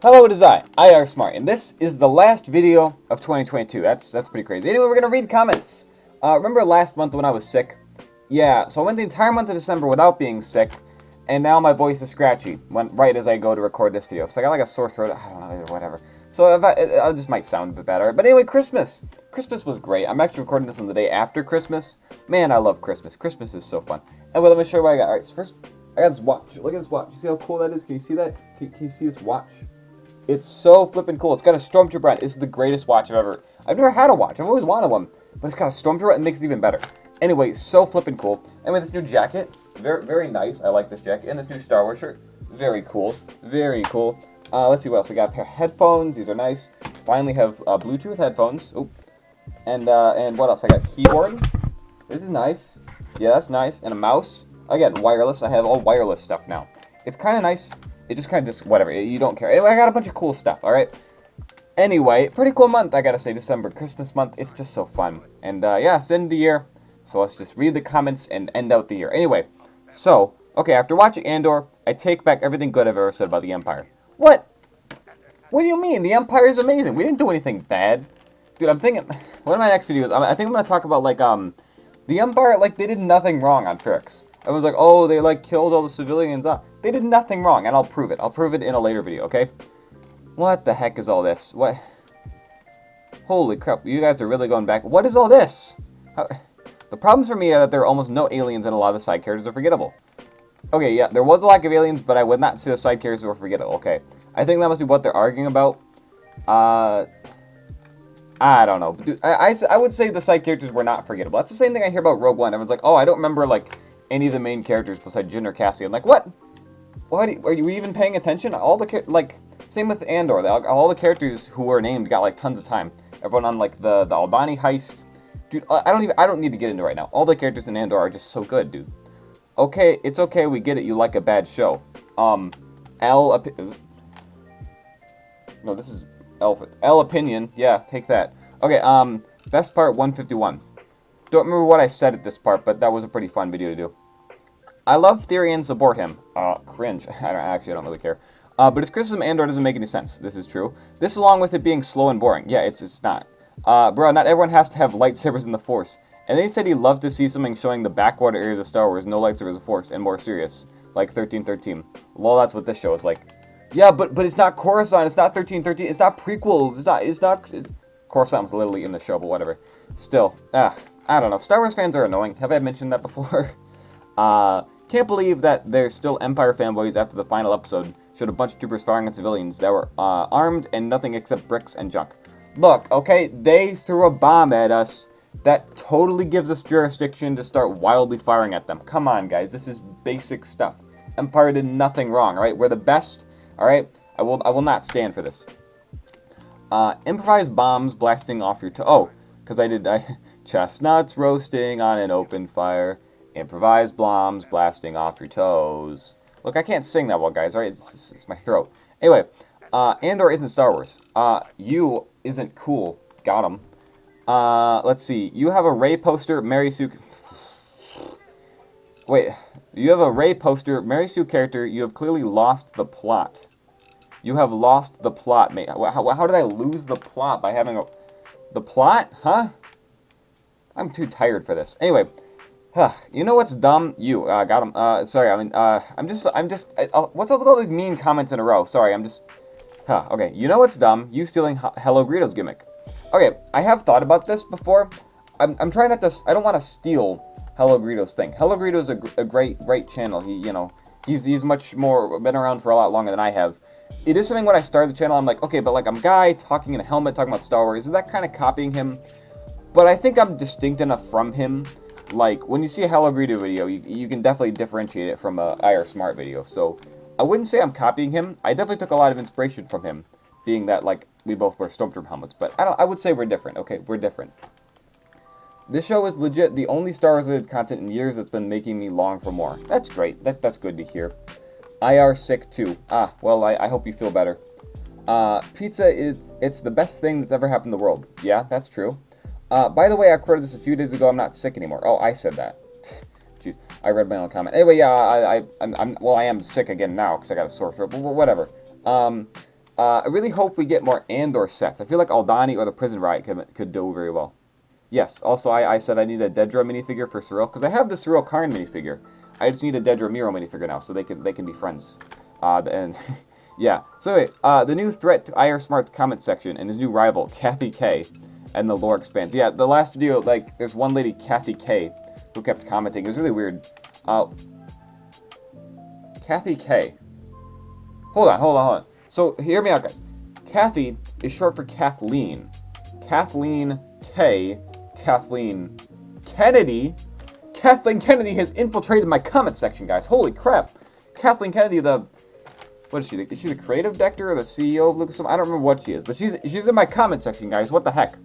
Hello, it is IARESMART, and this is the last video of 2022. That's pretty crazy. Anyway, we're gonna read comments. Remember last month when I was sick? Yeah, so I went the entire month of December without being sick, and now my voice is scratchy right as I go to record this video. So I got like a sore throat. I don't know, whatever. So I just might sound a bit better. But anyway, Christmas. Christmas was great. I'm actually recording this on the day after Christmas. Man, I love Christmas. Christmas is so fun. Anyway, let me show you what I got. All right, so first, I got this watch. Look at this watch. You see how cool that is? Can you see that? Can you see this watch? It's so flippin' cool. It's got a Stormtrooper on it. It's the greatest watch I've never had a watch. I've always wanted one. But it's got a Stormtrooper and it makes it even better. Anyway, so flippin' cool. Anyway, this new jacket. Very, very nice. I like this jacket. And this new Star Wars shirt. Very cool. Very cool. Let's see what else. We got a pair of headphones. These are nice. Finally have Bluetooth headphones. Oop. And what else? I got a keyboard. This is nice. Yeah, that's nice. And a mouse. Again, wireless. I have all wireless stuff now. It's kind of nice. It just kind of just, whatever, you don't care. Anyway, I got a bunch of cool stuff, alright? Anyway, pretty cool month, I gotta say, December. Christmas month, it's just so fun. And, yeah, it's the end of the year, so let's just read the comments and end out the year. Anyway, so, okay, after watching Andor, I take back everything good I've ever said about the Empire. What? What do you mean? The Empire is amazing. We didn't do anything bad. Dude, I'm thinking, one of my next videos, I think I'm gonna talk about, like, the Empire, like, they did nothing wrong on Ferrix. Everyone's like, oh, they, like, killed all the civilians. They did nothing wrong, and I'll prove it. I'll prove it in a later video, okay? What the heck is all this? What? Holy crap, you guys are really going back. What is all this? The problems for me are that there are almost no aliens, and a lot of the side characters are forgettable. Okay, yeah, there was a lack of aliens, but I would not say the side characters were forgettable. Okay, I think that must be what they're arguing about. I don't know. Dude, I would say the side characters were not forgettable. That's the same thing I hear about Rogue One. Everyone's like, oh, I don't remember, like, any of the main characters besides Jyn or Cassie. I'm like, what? What? Are you even paying attention? All the like, same with Andor. All the characters who were named got like tons of time. Everyone on like the Albani heist, dude. I don't need to get into it right now. All the characters in Andor are just so good, dude. Okay, it's okay. We get it. You like a bad show. No, this is L opinion. Yeah, take that. Okay. Best part 151. Don't remember what I said at this part, but that was a pretty fun video to do. I love theory and support him. Cringe. I don't really care. But his criticism Andor doesn't make any sense. This is true. This along with it being slow and boring. Yeah, it's not. Bro, not everyone has to have lightsabers in the Force. And they said he'd love to see something showing the backwater areas of Star Wars, no lightsabers of Force, and more serious. Like 1313. Well, that's what this show is like. Yeah, but it's not Coruscant. It's not 1313. It's not prequels. Coruscant was literally in the show, but whatever. Still, I don't know. Star Wars fans are annoying. Have I mentioned that before? Can't believe that there's still Empire fanboys after the final episode showed a bunch of troopers firing on civilians that were armed and nothing except bricks and junk. Look, okay, they threw a bomb at us. That totally gives us jurisdiction to start wildly firing at them. Come on, guys, this is basic stuff. Empire did nothing wrong, alright? We're the best, alright? I will not stand for this. Improvised bombs blasting off your toe. Oh, because chestnuts roasting on an open fire. Improvised bombs blasting off your toes. Look, I can't sing that well, guys, alright? It's my throat. Anyway, Andor isn't Star Wars. You isn't cool. Got him. Let's see. You have a Rey poster, Mary Sue... Wait. You have a Rey poster, Mary Sue character. You have clearly lost the plot. You have lost the plot, mate. How did I lose the plot by having a... The plot? Huh? I'm too tired for this. Anyway... You know what's dumb? You, got him. Sorry, I mean, what's up with all these mean comments in a row? Sorry, okay, you know what's dumb? You stealing Hello Greedo's gimmick. Okay, I have thought about this before. I'm trying not to, I don't want to steal Hello Greedo's thing. Hello Greedo's a great channel. He's much more, been around for a lot longer than I have. It is something when I started the channel, I'm like, okay, but like, I'm a guy talking in a helmet, talking about Star Wars. Is that kind of copying him? But I think I'm distinct enough from him. Like, when you see a Hello Greedo video, you can definitely differentiate it from a IARESMART video. So, I wouldn't say I'm copying him. I definitely took a lot of inspiration from him, being that, like, we both wear Stormtrooper helmets. But I would say we're different, okay? We're different. This show is legit the only Star Wars-related content in years that's been making me long for more. That's great. That's good to hear. IR sick too. Well, I hope you feel better. Pizza, it's the best thing that's ever happened in the world. Yeah, that's true. By the way, I recorded this a few days ago. I'm not sick anymore. Oh, I said that. Jeez, I read my own comment. Anyway, yeah, I am sick again now because I got a sore throat. But whatever. I really hope we get more Andor sets. I feel like Aldani or the Prison Riot could do very well. Yes, also I said I need a Dedra minifigure for Cyril, because I have the Cyril Karn minifigure. I just need a Dedra Miro minifigure now, so they can be friends. And yeah. So anyway, the new threat to IARESMART's comment section and his new rival, Kathy K, and the lore expands. Yeah, the last video, like, there's one lady, Kathy K, who kept commenting. It was really weird. Kathy K. Hold on. So, hear me out, guys. Kathy is short for Kathleen. Kathleen K. Kathleen Kennedy. Kathleen Kennedy has infiltrated my comment section, guys. Holy crap. Kathleen Kennedy, what is she? Is she the creative director or the CEO of Lucasfilm? I don't remember what she is, but she's in my comment section, guys. What the heck?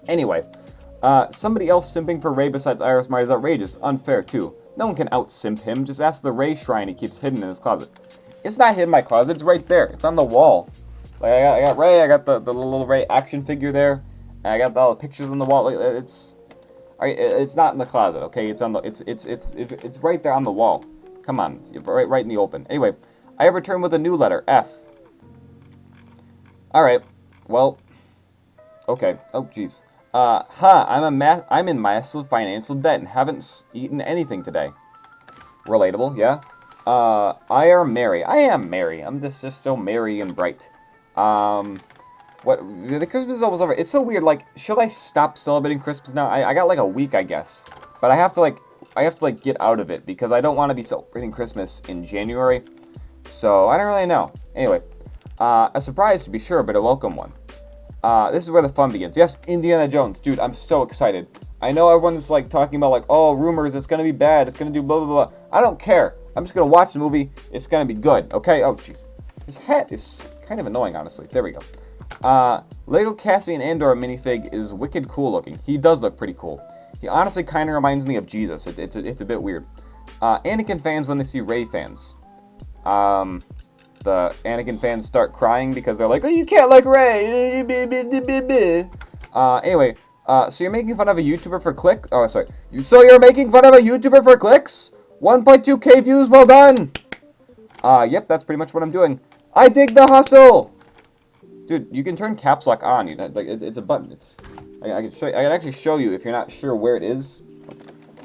Anyway, somebody else simping for Rey besides IARESMART is outrageous. Unfair, too. No one can out-simp him. Just ask the Rey shrine he keeps hidden in his closet. It's not hidden in my closet. It's right there. It's on the wall. Like, I got Rey. I got the little Rey action figure there. And I got all the pictures on the wall. Like, it's not in the closet, okay? It's on the it's right there on the wall. Come on, right in the open. Anyway, I have returned with a new letter, F. All right. Well, okay. Oh, jeez. I'm in massive financial debt and haven't eaten anything today. Relatable, yeah. I am merry. I'm just so merry and bright. What? The Christmas is almost over. It's so weird. Like, should I stop celebrating Christmas now? I got like a week, I guess. But I have to get out of it because I don't want to be celebrating Christmas in January. So I don't really know. Anyway, a surprise to be sure, but a welcome one. This is where the fun begins. Yes, Indiana Jones. Dude, I'm so excited. I know everyone's like talking about like, oh, rumors, it's gonna be bad, it's gonna do blah, blah, blah. I don't care. I'm just gonna watch the movie. It's gonna be good, okay? Oh, jeez. His hat is kind of annoying, honestly. There we go. Lego Cassian Andor minifig is wicked cool looking. He does look pretty cool. He honestly kind of reminds me of Jesus. It's a bit weird. Anakin fans when they see Rey fans. The Anakin fans start crying because they're like, oh, you can't like Rey. Anyway, so you're making fun of a YouTuber for clicks? Oh, sorry. So you're making fun of a YouTuber for clicks? 1.2k views, well done! Yep, that's pretty much what I'm doing. I dig the hustle! Dude, you can turn caps lock on. It's a button. I can actually show you if you're not sure where it is.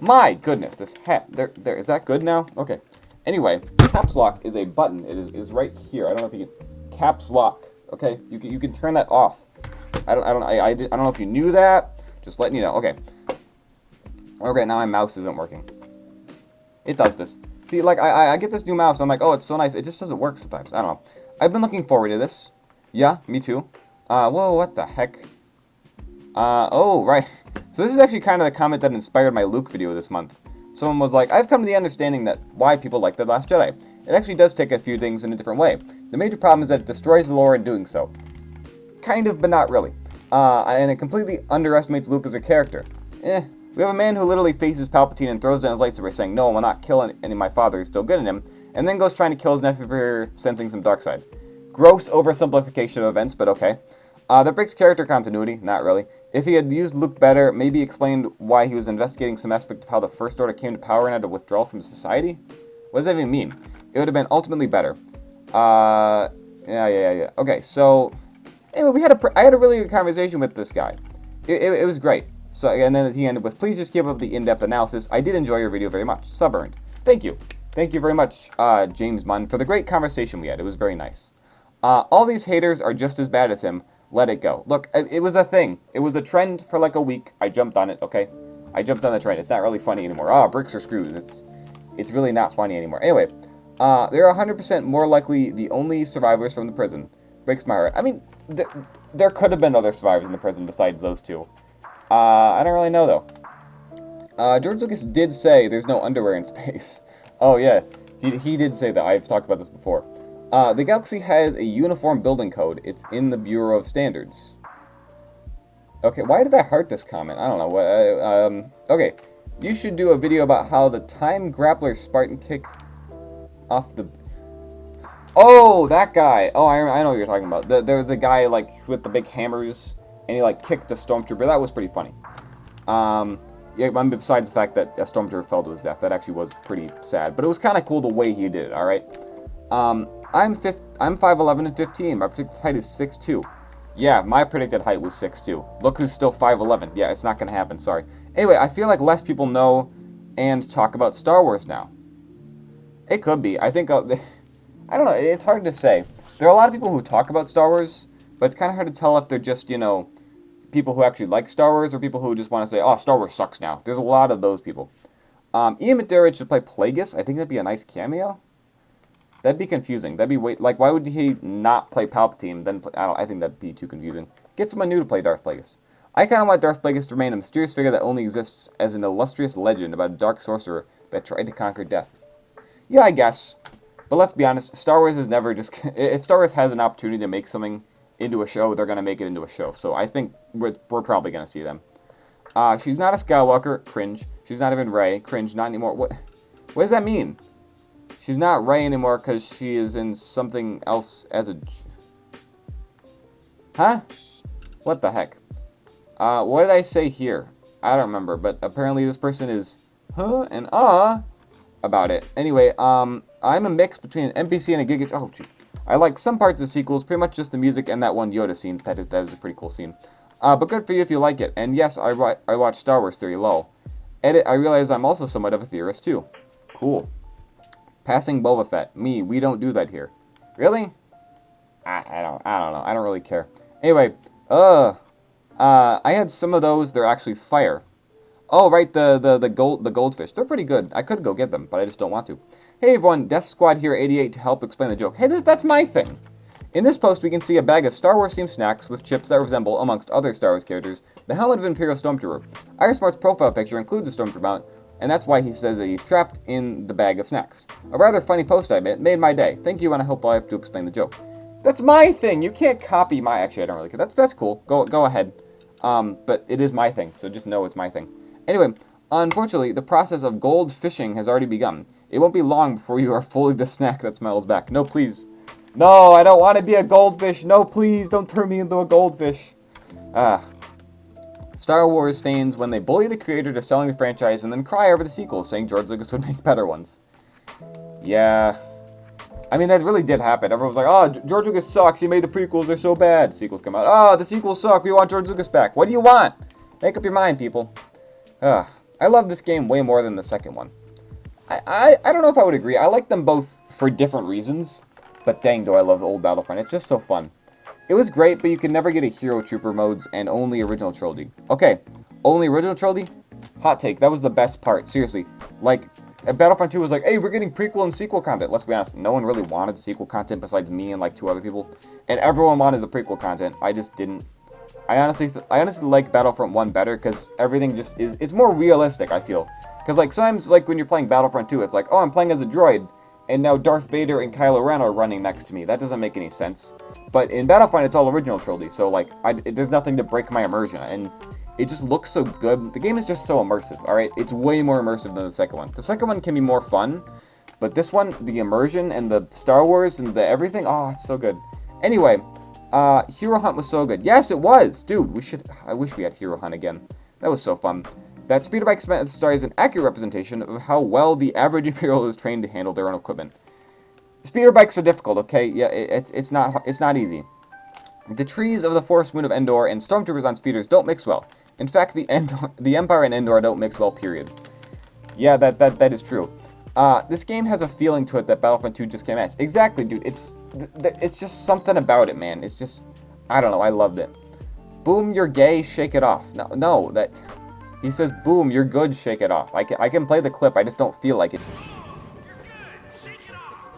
My goodness, this hat. There. Is that good now? Okay. Anyway, caps lock is a button. It is right here. I don't know if you can. Caps lock. Okay, you can turn that off. I don't know if you knew that. Just letting you know. Okay. Okay, now my mouse isn't working. It does this. See, like I get this new mouse. I'm like, oh, it's so nice. It just doesn't work sometimes. I don't know. I've been looking forward to this. Yeah, me too. Whoa, what the heck? Oh, right. So this is actually kind of the comment that inspired my Luke video this month. Someone was like, I've come to the understanding that why people like The Last Jedi. It actually does take a few things in a different way. The major problem is that it destroys the lore in doing so. Kind of, but not really. And it completely underestimates Luke as a character. We have a man who literally faces Palpatine and throws down his lightsaber saying, no, I will not kill any of my father, he's still good in him, and then goes trying to kill his nephew for sensing some dark side. Gross oversimplification of events, but okay. That breaks character continuity, not really. If he had used Luke better, maybe explained why he was investigating some aspect of how the First Order came to power and had to withdraw from society? What does that even mean? It would have been ultimately better. Yeah. Okay, so anyway, I had a really good conversation with this guy. It was great. So, and then he ended with, please just keep up the in-depth analysis. I did enjoy your video very much. Subearned. Thank you. Thank you very much, James Munn, for the great conversation we had. It was very nice. All these haters are just as bad as him. Let it go. Look, it was a thing. It was a trend for like a week. I jumped on it, okay? I jumped on the trend. It's not really funny anymore. Oh, bricks or screws. It's really not funny anymore. Anyway, they're 100% more likely the only survivors from the prison. Breaks my heart. I mean, there could have been other survivors in the prison besides those two. I don't really know, though. George Lucas did say there's no underwear in space. Oh, yeah. He did say that. I've talked about this before. The galaxy has a uniform building code. It's in the Bureau of Standards. Okay, why did I heart this comment? I don't know. Okay, you should do a video about how the time grappler Spartan kick off the... Oh, that guy. Oh, I know what you're talking about. There was a guy, like, with the big hammers, and he, like, kicked a stormtrooper. That was pretty funny. Yeah, besides the fact that a stormtrooper fell to his death, that actually was pretty sad. But it was kind of cool the way he did it, alright? I'm 5'11 and 15. My predicted height is 6'2". Yeah, my predicted height was 6'2". Look who's still 5'11". Yeah, it's not gonna happen. Sorry. Anyway, I feel like less people know and talk about Star Wars now. It could be. I think I don't know. It's hard to say. There are a lot of people who talk about Star Wars, but it's kind of hard to tell if they're just, people who actually like Star Wars or people who just want to say, oh, Star Wars sucks now. There's a lot of those people. Ian McDiarmid should play Plagueis. I think that'd be a nice cameo. That'd be confusing. That'd be why would he not play Palpatine? Then I think that'd be too confusing. Get someone new to play Darth Plagueis. I kind of want Darth Plagueis to remain a mysterious figure that only exists as an illustrious legend about a dark sorcerer that tried to conquer death. Yeah, I guess. But let's be honest, Star Wars is never just... If Star Wars has an opportunity to make something into a show, they're going to make it into a show. So I think we're probably going to see them. She's not a Skywalker. Cringe. She's not even Rey. Cringe. Not anymore. What does that mean? She's not Rey anymore because she is in something else as a... Huh? What the heck? What did I say here? I don't remember, but apparently this person is... Huh? And about it. Anyway, I'm a mix between an NPC and a Giga... Oh, jeez. I like some parts of the sequels, pretty much just the music and that one Yoda scene. That is a pretty cool scene. But good for you if you like it. And yes, I watched Star Wars Theory, lol. Edit, I realize I'm also somewhat of a theorist, too. Cool. Passing Boba Fett. Me, we don't do that here. Really? I don't know. I don't really care. Anyway, I had some of those. They're actually fire. Oh, right, the goldfish. They're pretty good. I could go get them, but I just don't want to. Hey everyone, Death Squad here 88 to help explain the joke. Hey, that's my thing. In this post, we can see a bag of Star Wars themed snacks with chips that resemble, amongst other Star Wars characters, the helmet of Imperial Stormtrooper. IARESMART's profile picture includes a Stormtrooper mount, and that's why he says that he's trapped in the bag of snacks. A rather funny post, I admit, made my day. Thank you, and I hope I have to explain the joke. That's my thing. You can't copy my... Actually, I don't really care. That's cool. Go ahead. But it is my thing, so just know it's my thing. Anyway, unfortunately, the process of gold fishing has already begun. It won't be long before you are fully the snack that smells back. No, please. No, I don't want to be a goldfish. No, please, don't turn me into a goldfish. Star Wars fans, when they bully the creator to selling the franchise and then cry over the sequels, saying George Lucas would make better ones. Yeah. I mean, that really did happen. Everyone was like, oh, George Lucas sucks. He made the prequels. They're so bad. Sequels come out. Oh, the sequels suck. We want George Lucas back. What do you want? Make up your mind, people. I love this game way more than the second one. I don't know if I would agree. I like them both for different reasons. But dang, do I love Old Battlefront. It's just so fun. It was great, but you could never get a Hero Trooper modes and only original trilogy. Okay, only original trilogy? Hot take. That was the best part. Seriously. Like, Battlefront 2 was like, hey, we're getting prequel and sequel content. Let's be honest. No one really wanted sequel content besides me and like 2 other people. And everyone wanted the prequel content. I just didn't. I honestly like Battlefront 1 better because everything just is... It's more realistic, I feel. Because like sometimes, like when you're playing Battlefront 2, it's like, oh, I'm playing as a droid. And now Darth Vader and Kylo Ren are running next to me. That doesn't make any sense. But in Battlefront, it's all original trilogy. So like, there's nothing to break my immersion. And it just looks so good. The game is just so immersive, alright? It's way more immersive than the second one. The second one can be more fun. But this one, the immersion and the Star Wars and the everything, oh, it's so good. Anyway, Hero Hunt was so good. Yes, it was! Dude, I wish we had Hero Hunt again. That was so fun. That speeder bike spent at the start is an accurate representation of how well the average Imperial is trained to handle their own equipment. Speeder bikes are difficult, okay? Yeah, it's not easy. The trees of the Forest Moon of Endor and stormtroopers on speeders don't mix well. In fact, the Empire and Endor don't mix well, period. Yeah, that is true. This game has a feeling to it that Battlefront 2 just can't match. Exactly, dude. It's just something about it, man. It's just, I don't know. I loved it. Boom, you're gay. Shake it off. No, that... He says, boom, you're good, shake it off. I can play the clip, I just don't feel like it.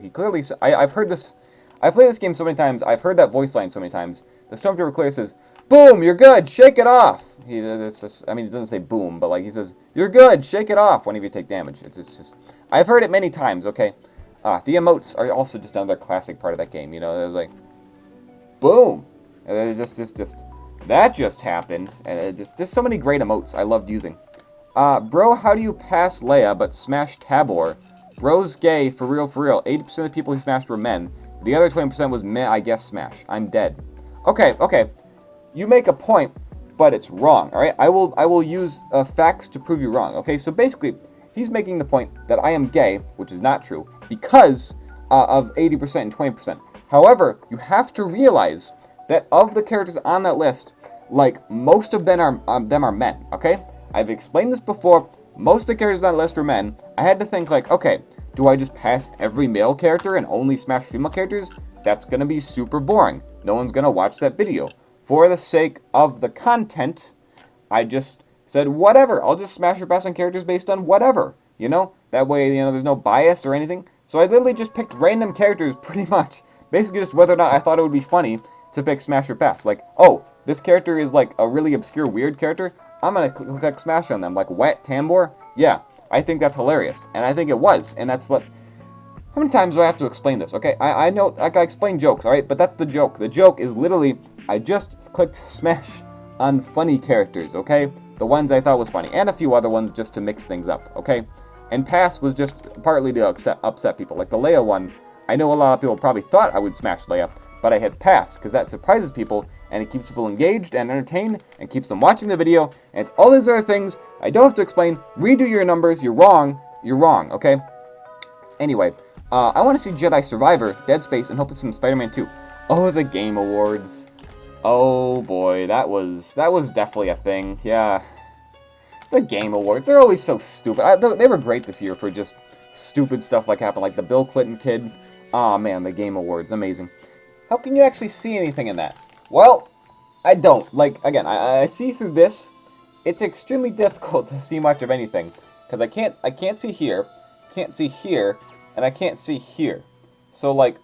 He clearly... I've heard this... I've played this game so many times, I've heard that voice line so many times. The Stormtrooper clearly says, boom, you're good, shake it off! I mean, it doesn't say boom, but like, he says, you're good, shake it off whenever you take damage. It's just... I've heard it many times, okay? The emotes are also just another classic part of that game, you know? It was like, boom! And that just happened, and just so many great emotes I loved using. Bro, how do you pass Leia but smash Tabor? Bro's gay, for real, for real. 80% of the people he smashed were men. The other 20% was meh, I guess, smash. I'm dead. Okay. You make a point, but it's wrong, alright? I will use facts to prove you wrong, okay? So basically, he's making the point that I am gay, which is not true, because of 80% and 20%. However, you have to realize that of the characters on that list, like, most of them are men, okay? I've explained this before. Most of the characters on that list were men. I had to think, like, okay, do I just pass every male character and only smash female characters? That's gonna be super boring. No one's gonna watch that video. For the sake of the content, I just said, whatever, I'll just smash or pass on characters based on whatever, you know? That way, you know, there's no bias or anything. So I literally just picked random characters, pretty much. Basically just whether or not I thought it would be funny to pick smash or pass. Like, oh, this character is like a really obscure, weird character. I'm gonna click smash on them. Like, Wet Tambor? Yeah, I think that's hilarious. And I think it was. And that's what... How many times do I have to explain this? Okay, I know I can explain jokes, alright? But that's the joke. The joke is literally, I just clicked smash on funny characters, okay? The ones I thought was funny. And a few other ones just to mix things up, okay? And pass was just partly to upset people. Like the Leia one, I know a lot of people probably thought I would smash Leia, but I hit pass, because that surprises people, and it keeps people engaged and entertained, and keeps them watching the video, and it's all these other things I don't have to explain. Redo your numbers, you're wrong, okay? Anyway, I want to see Jedi Survivor, Dead Space, and hopefully some Spider-Man 2. Oh, the Game Awards. Oh boy, that was definitely a thing, yeah. The Game Awards, they're always so stupid. They were great this year for just stupid stuff like happened, like the Bill Clinton kid. Aw, man, the Game Awards, amazing. How can you actually see anything in that? Well, I don't. Like, again, I see through this. It's extremely difficult to see much of anything, because I can't see here, can't see here, and I can't see here. So, like,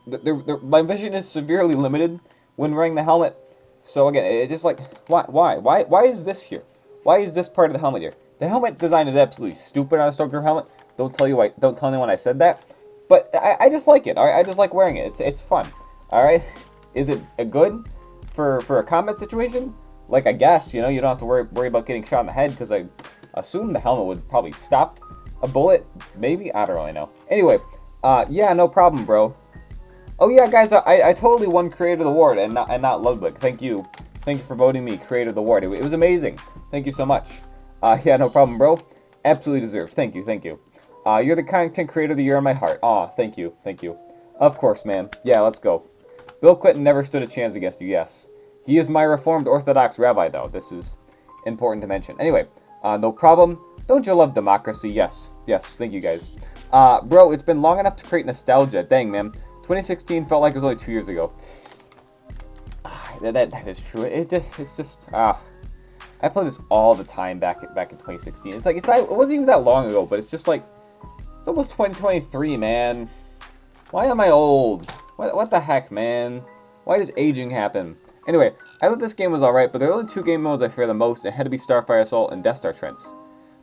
my vision is severely limited when wearing the helmet. So, again, it's just like, why is this here? Why is this part of the helmet here? The helmet design is absolutely stupid on a Stormtrooper helmet. Don't tell anyone I said that. But I just like it. All right, I just like wearing it. It's fun. All right, is it a good for a combat situation? Like, I guess, you know, you don't have to worry about getting shot in the head, because I assume the helmet would probably stop a bullet. Maybe, I don't really know. Anyway, yeah, no problem, bro. Oh yeah, guys, I totally won Creator of the Award and not Ludwig. Thank you for voting me Creator of the Award. It was amazing. Thank you so much. Yeah, no problem, bro. Absolutely deserved. Thank you. You're the content creator of the year in my heart. Aw, thank you. Of course, man. Yeah, let's go. Bill Clinton never stood a chance against you, yes. He is my Reformed Orthodox rabbi, though. This is important to mention. Anyway, no problem. Don't you love democracy? Yes, thank you, guys. Bro, it's been long enough to create nostalgia. Dang, man. 2016 felt like it was only 2 years ago. That is true. It's just, I play this all the time back in 2016. It's like, it wasn't even that long ago, but it's just like, it's almost 2023, man. Why am I old? What the heck, man? Why does aging happen? Anyway, I thought this game was alright, but there are only 2 game modes I fear the most, and it had to be Starfire Assault and Death Star Trents.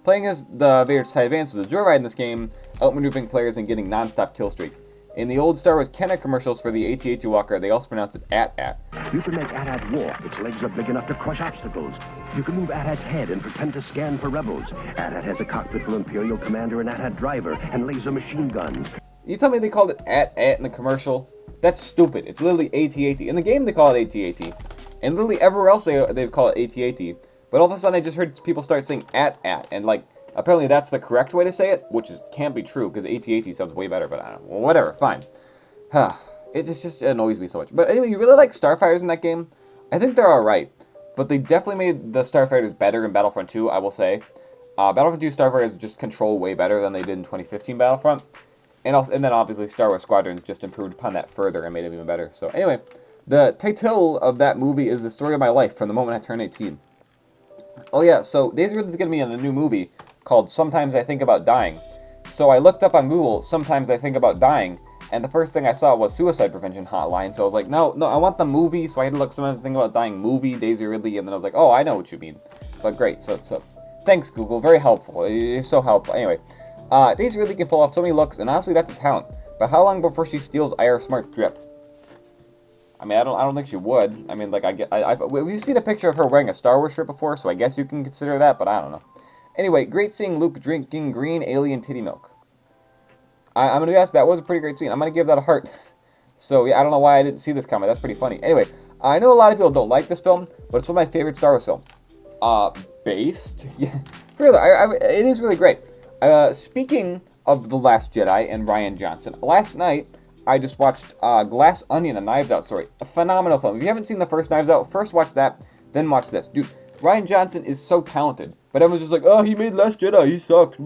Playing as the Vader's TIE Advance was a joyride in this game, outmaneuvering players and getting non-stop kill streak. In the old Star Wars Kenner commercials for the AT-AT Walker, they also pronounce it AT-AT. You can make AT-AT walk. Its legs are big enough to crush obstacles. You can move AT-AT's head and pretend to scan for rebels. AT-AT has a cockpit for Imperial Commander and AT-AT driver and laser machine guns. You tell me they called it AT-AT in the commercial? That's stupid. It's literally AT-AT. In the game, they call it AT-AT. And literally everywhere else, they call it AT-AT. But all of a sudden, I just heard people start saying AT-AT. And, like, apparently that's the correct way to say it, which can't be true, because AT-AT sounds way better, but I don't know. Well, whatever, fine. It just annoys me so much. But anyway, you really like Starfighters in that game? I think they're alright. But they definitely made the Starfighters better in Battlefront 2, I will say. Battlefront 2 Starfighters just control way better than they did in 2015 Battlefront. And then obviously Star Wars Squadrons just improved upon that further and made it even better. So anyway, the title of that movie is The Story of My Life from the moment I turned 18. Oh yeah, so Daisy Ridley's going to be in a new movie called Sometimes I Think About Dying. So I looked up on Google, Sometimes I Think About Dying, and the first thing I saw was Suicide Prevention Hotline. So I was like, no, I want the movie. So I had to look Sometimes I Think About Dying movie, Daisy Ridley, and then I was like, oh, I know what you mean. But great, so thanks Google, very helpful. You're so helpful. Anyway. Daisy Ridley can pull off so many looks, and honestly, that's a talent. But how long before she steals IARESMART's drip? I mean, I don't think she would. I mean, like, we've seen a picture of her wearing a Star Wars shirt before, so I guess you can consider that, but I don't know. Anyway, great seeing Luke drinking green alien titty milk. I'm gonna be honest, that was a pretty great scene. I'm gonna give that a heart. So yeah, I don't know why I didn't see this comment. That's pretty funny. Anyway, I know a lot of people don't like this film, but it's one of my favorite Star Wars films. Based? Yeah, really, it is really great. Speaking of The Last Jedi and Rian Johnson, last night I just watched Glass Onion, a Knives Out story. A phenomenal film. If you haven't seen the first Knives Out, first watch that, then watch this. Dude, Rian Johnson is so talented. But everyone's just like, oh, he made Last Jedi, he sucks.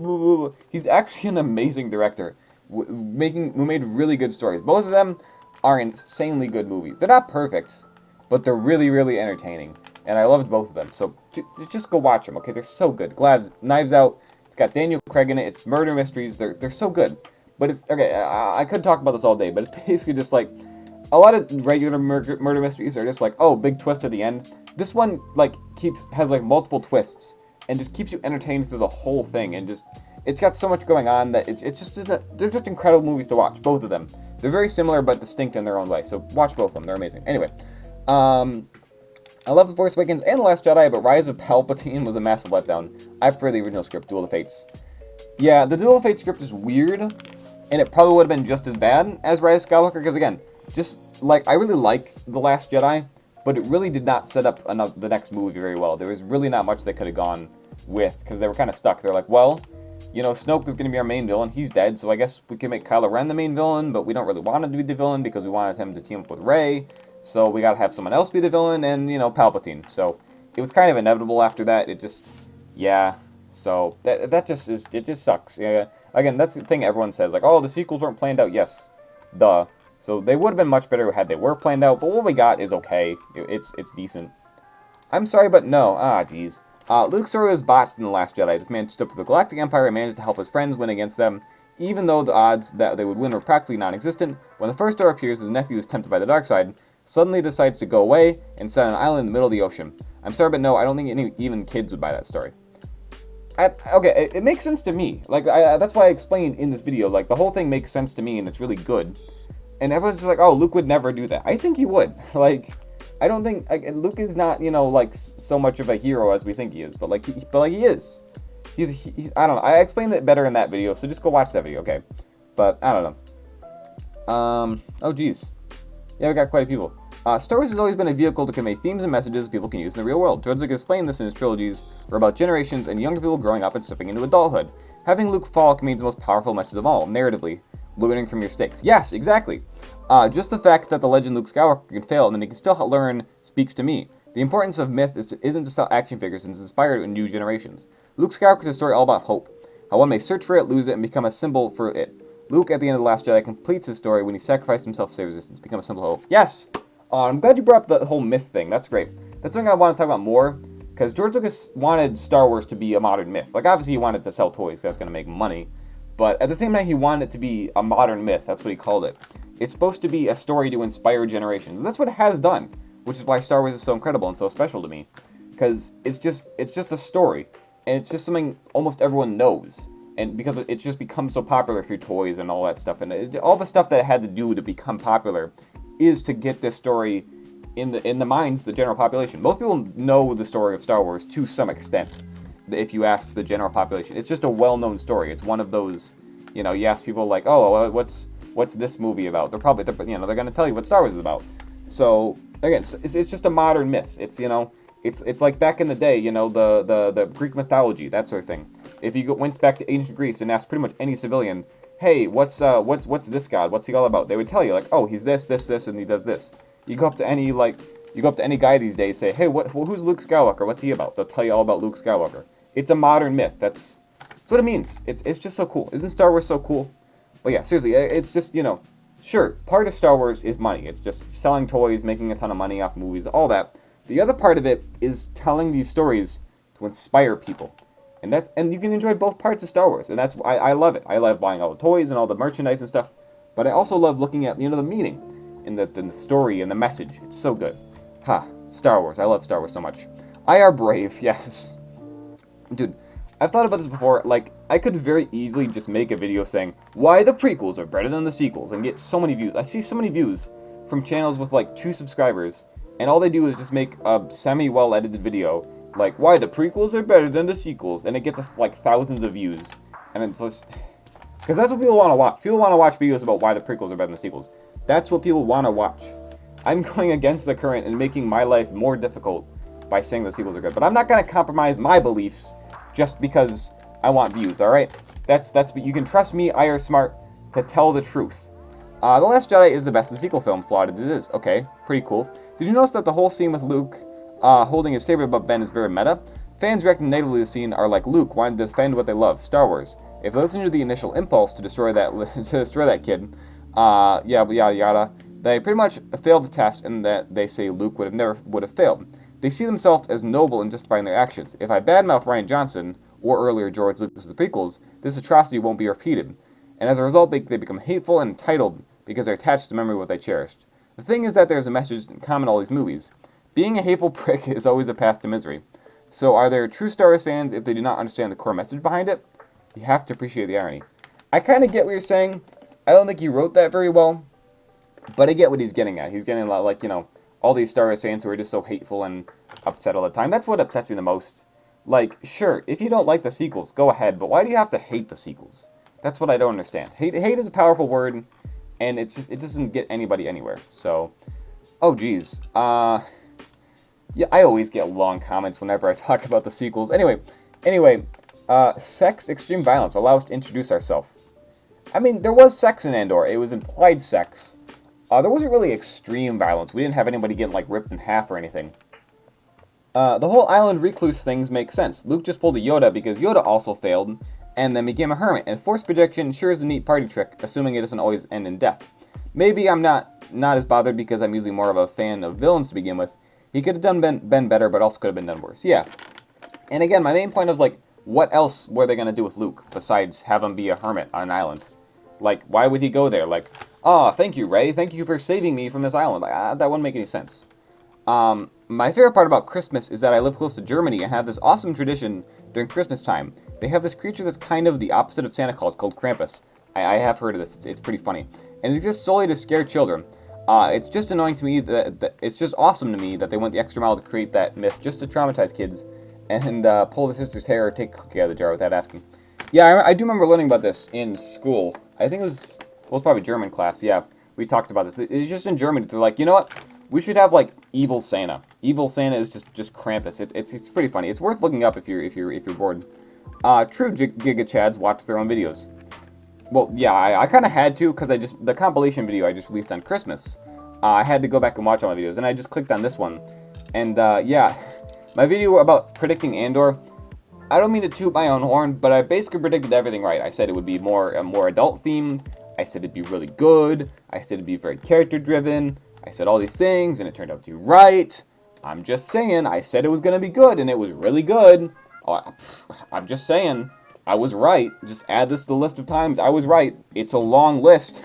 He's actually an amazing director, who made really good stories. Both of them are insanely good movies. They're not perfect, but they're really, really entertaining. And I loved both of them. So just go watch them, okay? They're so good. Knives Out, it's got Daniel Craig in it. It's murder mysteries. They're so good. But it's, okay, I could talk about this all day, but it's basically just like, a lot of regular murder mysteries are just like, oh, big twist at the end. This one, like, has like multiple twists, and just keeps you entertained through the whole thing, and just, it's got so much going on that they're just incredible movies to watch, both of them. They're very similar, but distinct in their own way, so watch both of them, they're amazing. Anyway, I love The Force Awakens and The Last Jedi, but Rise of Palpatine was a massive letdown. I prefer the original script, Duel of Fates. Yeah, the Duel of Fates script is weird, and it probably would have been just as bad as Rise of Skywalker, because again, just, like, I really like The Last Jedi, but it really did not set up the next movie very well. There was really not much they could have gone with, because they were kind of stuck. They're like, well, you know, Snoke is going to be our main villain. He's dead, so I guess we can make Kylo Ren the main villain, but we don't really want him to be the villain because we wanted him to team up with Rey, so we got to have someone else be the villain, and, you know, Palpatine. So it was kind of inevitable after that. It just, yeah, so that just is, it just sucks. Yeah. Again, that's the thing everyone says, like, oh, the sequels weren't planned out. Yes, duh. So they would have been much better had they were planned out, but what we got is okay. It's decent. I'm sorry, but no. Ah, jeez. Luke's story was botched in The Last Jedi. This man stood up for the Galactic Empire and managed to help his friends win against them, even though the odds that they would win were practically non-existent. When the first star appears, his nephew is tempted by the dark side, suddenly decides to go away and set on an island in the middle of the ocean. I'm sorry, but no, I don't think even kids would buy that story. Okay, it makes sense to me. Like, that's why I explained in this video, like, the whole thing makes sense to me, and it's really good. And everyone's just like, oh, Luke would never do that. I think he would. Like, I don't think, like, Luke is not, you know, like, so much of a hero as we think he is, but he is. He's I don't know. I explained it better in that video, so just go watch that video, okay? But, I don't know. Oh, geez. Yeah, we got quite a few people. Star Wars has always been a vehicle to convey themes and messages people can use in the real world. George Lucas explained this in his trilogies, were about generations and younger people growing up and stepping into adulthood. Having Luke fall conveys the most powerful message of all, narratively. Learning from your mistakes. Yes, exactly. Just the fact that the legend Luke Skywalker can fail and then he can still learn speaks to me. The importance of myth isn't to sell action figures and to inspire new generations. Luke Skywalker is a story all about hope. How one may search for it, lose it, and become a symbol for it. Luke, at the end of The Last Jedi, completes his story when he sacrificed himself to save resistance, become a symbol of hope. Yes! I'm glad you brought up the whole myth thing. That's great. That's something I want to talk about more, because George Lucas wanted Star Wars to be a modern myth. Like, obviously he wanted to sell toys, because that's going to make money. But at the same time, he wanted it to be a modern myth. That's what he called it. It's supposed to be a story to inspire generations. And that's what it has done, which is why Star Wars is so incredible and so special to me. Because it's just a story. And it's just something almost everyone knows. And because it's just become so popular through toys and all that stuff. And all the stuff that it had to do to become popular is to get this story in the minds of the general population. Most people know the story of Star Wars to some extent. If you ask the general population, it's just a well-known story. It's one of those, you know, you ask people like, oh, what's this movie about? They're going to tell you what Star Wars is about. So again, it's just a modern myth. It's, you know, it's like back in the day, you know, the Greek mythology, that sort of thing. If you went back to ancient Greece and asked pretty much any civilian, hey, what's this god? What's he all about? They would tell you like, oh, he's this, and he does this. You go up to any guy these days, say, hey, who's Luke Skywalker? What's he about? They'll tell you all about Luke Skywalker. It's a modern myth. That's what it means. It's just so cool. Isn't Star Wars so cool? But yeah, seriously, it's just, you know, sure, part of Star Wars is money. It's just selling toys, making a ton of money off movies, all that. The other part of it is telling these stories to inspire people. And you can enjoy both parts of Star Wars, and that's why I love it. I love buying all the toys and all the merchandise and stuff, but I also love looking at, you know, the meaning in the story and the message. It's so good. Star Wars. I love Star Wars so much. IR Brave, yes. Dude, I've thought about this before. Like, I could very easily just make a video saying why the prequels are better than the sequels and get so many views. I see so many views from channels with like 2 subscribers, and all they do is just make a semi-well edited video like why the prequels are better than the sequels, and it gets like thousands of views. And it's just because that's what people want to watch. People want to watch videos about why the prequels are better than the sequels. That's what people want to watch. I'm going against the current and making my life more difficult by saying the sequels are good. But I'm not going to compromise my beliefs just because I want views, alright? That's you can trust me, IARESMART, to tell the truth. The Last Jedi is the best of the sequel film, flawed as it is. Okay, pretty cool. Did you notice that the whole scene with Luke holding his saber above Ben is very meta? Fans reacting negatively to the scene are like, Luke wanted to defend what they love, Star Wars. If they listened to the initial impulse to destroy that kid, yada yada, they pretty much failed the test, and that they say Luke would have failed. They see themselves as noble in justifying their actions. If I badmouth Rian Johnson, or earlier George Lucas with the prequels, this atrocity won't be repeated. And as a result, they become hateful and entitled because they're attached to memory of what they cherished. The thing is that there's a message in common in all these movies. Being a hateful prick is always a path to misery. So are there true Star Wars fans if they do not understand the core message behind it? You have to appreciate the irony. I kind of get what you're saying. I don't think he wrote that very well, but I get what he's getting at. He's getting a lot like, all these Star Wars fans who are just so hateful and upset all the time. That's what upsets me the most. Like, sure, if you don't like the sequels, go ahead, but why do you have to hate the sequels? That's what I don't understand. Hate is a powerful word, and it doesn't get anybody anywhere. So, oh geez. Yeah, I always get long comments whenever I talk about the sequels. Anyway, sex, extreme violence. Allow us to introduce ourselves. I mean, there was sex in Andor. It was implied sex. There wasn't really extreme violence. We didn't have anybody getting, ripped in half or anything. The whole island recluse things make sense. Luke just pulled a Yoda because Yoda also failed, and then became a hermit. And force projection sure is a neat party trick, assuming it doesn't always end in death. Maybe I'm not as bothered because I'm usually more of a fan of villains to begin with. He could have done Ben better, but also could have been done worse. Yeah. And again, my main point of, what else were they going to do with Luke besides have him be a hermit on an island? Why would he go there? Oh, thank you, Rey. Thank you for saving me from this island. That wouldn't make any sense. My favorite part about Christmas is that I live close to Germany and have this awesome tradition during Christmas time. They have this creature that's kind of the opposite of Santa Claus called Krampus. I have heard of this. It's pretty funny. And it exists solely to scare children. It's just annoying to me that it's just awesome to me that they went the extra mile to create that myth just to traumatize kids and pull the sister's hair or take a cookie out of the jar without asking. Yeah, I do remember learning about this in school. I think it was probably German class. Yeah, we talked about this. It's just in Germany. They're like, you know what? We should have evil Santa. Evil Santa is just Krampus. It's pretty funny. It's worth looking up if you're bored. True Giga Chads watch their own videos. Well, yeah, I kind of had to because the compilation video I just released on Christmas. I had to go back and watch all my videos, and I just clicked on this one. And yeah, my video about predicting Andor. I don't mean to toot my own horn, but I basically predicted everything right. I said it would be more adult themed. I said it'd be really good. I said it'd be very character driven. I said all these things, and it turned out to be right. I'm just saying, I said it was going to be good, and it was really good. I'm just saying, I was right. Just add this to the list of times I was right. It's a long list.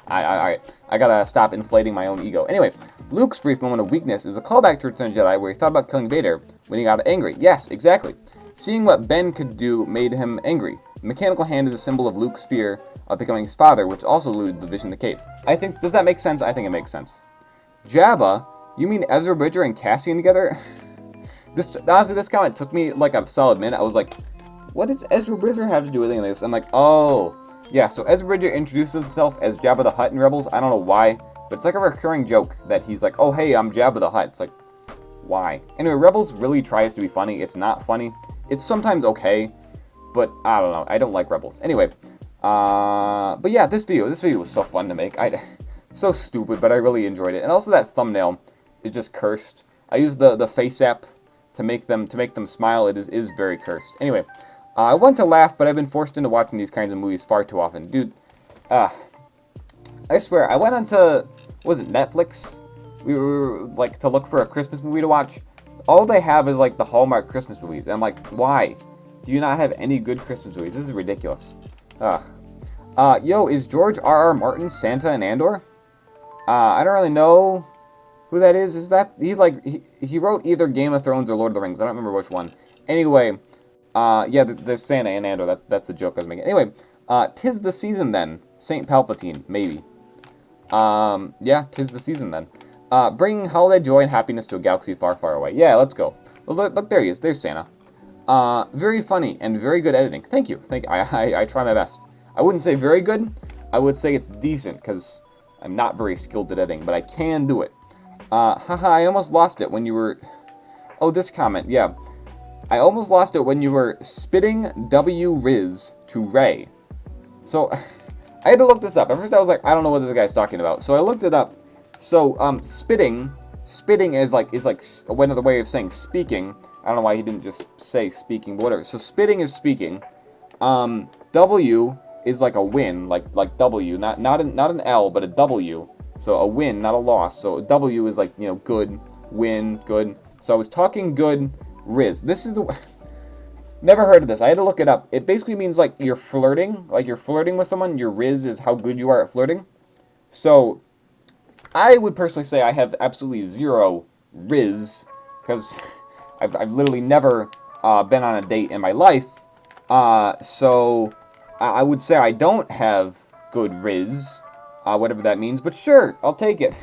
I gotta stop inflating my own ego. Anyway, Luke's brief moment of weakness is a callback to Return of the Jedi where he thought about killing Vader when he got angry. Yes, exactly. Seeing what Ben could do made him angry. The mechanical hand is a symbol of Luke's fear of becoming his father, which also eluded the vision of the cape. Does that make sense? I think it makes sense. Jabba? You mean Ezra Bridger and Cassian together? Honestly, this comment took me a solid minute. I was like, what does Ezra Bridger have to do with any of this? I'm like, oh, yeah, so Ezra Bridger introduces himself as Jabba the Hutt in Rebels. I don't know why, but it's a recurring joke that he's like, oh, hey, I'm Jabba the Hutt. It's like, why? Anyway, Rebels really tries to be funny. It's not funny. It's sometimes okay, but I don't know. I don't like Rebels. Anyway, but yeah, this video was so fun to make. So stupid, but I really enjoyed it. And also that thumbnail is just cursed. I used the face app to make them smile. It is very cursed. Anyway, I want to laugh, but I've been forced into watching these kinds of movies far too often. Dude, I swear, I went onto, Netflix? We were, to look for a Christmas movie to watch. All they have is, the Hallmark Christmas movies. And I'm like, why? Do you not have any good Christmas movies? This is ridiculous. Ugh. Yo, is George R.R. Martin Santa in Andor? I don't really know who that is. Is that, he wrote either Game of Thrones or Lord of the Rings. I don't remember which one. Anyway, yeah, there's Santa in Andor. That's the joke I was making. Anyway, 'tis the season then. Saint Palpatine, maybe. Yeah, 'tis the season then. Bringing holiday joy and happiness to a galaxy far, far away. Yeah, let's go. Look, there he is. There's Santa. Very funny and very good editing. Thank you. I try my best. I wouldn't say very good. I would say it's decent, because I'm not very skilled at editing, but I can do it. Haha, I almost lost it when you were... Oh, this comment, yeah. I almost lost it when you were spitting W Riz to Rey. So, I had to look this up. At first I was like, I don't know what this guy's talking about. So I looked it up. So, spitting is like another way of saying speaking. I don't know why he didn't just say speaking, but whatever. So spitting is speaking. W is like a win, like W, not an L, but a W. So a win, not a loss. So W is like, good, win, good. So I was talking good, Riz. This is the... Never heard of this. I had to look it up. It basically means like you're flirting. Like you're flirting with someone. Your Riz is how good you are at flirting. So I would personally say I have absolutely zero Riz. Because I've literally never been on a date in my life. So I would say I don't have good Riz. Whatever that means. But sure, I'll take it.